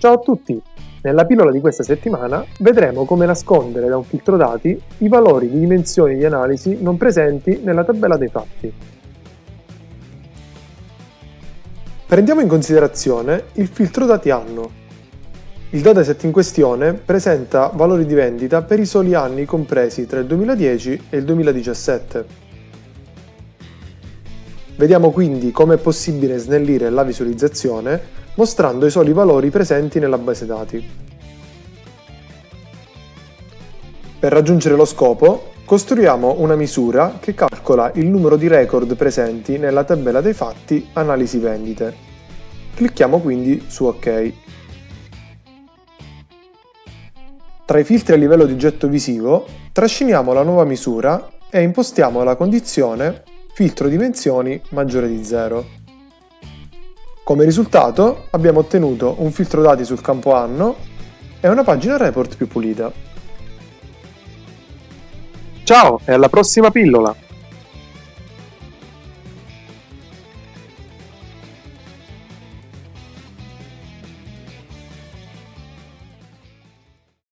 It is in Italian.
Ciao a tutti! Nella pillola di questa settimana vedremo come nascondere da un filtro dati i valori di dimensioni di analisi non presenti nella tabella dei fatti. Prendiamo in considerazione il filtro dati anno. Il dataset in questione presenta valori di vendita per i soli anni compresi tra il 2010 e il 2017. Vediamo quindi come è possibile snellire la visualizzazione mostrando i soli valori presenti nella base dati. Per raggiungere lo scopo, costruiamo una misura che calcola il numero di record presenti nella tabella dei fatti Analisi vendite. Clicchiamo quindi su OK. Tra i filtri a livello di oggetto visivo, trasciniamo la nuova misura e impostiamo la condizione filtro dimensioni maggiore di 0. Come risultato abbiamo ottenuto un filtro dati sul campo anno e una pagina report più pulita. Ciao e alla prossima pillola!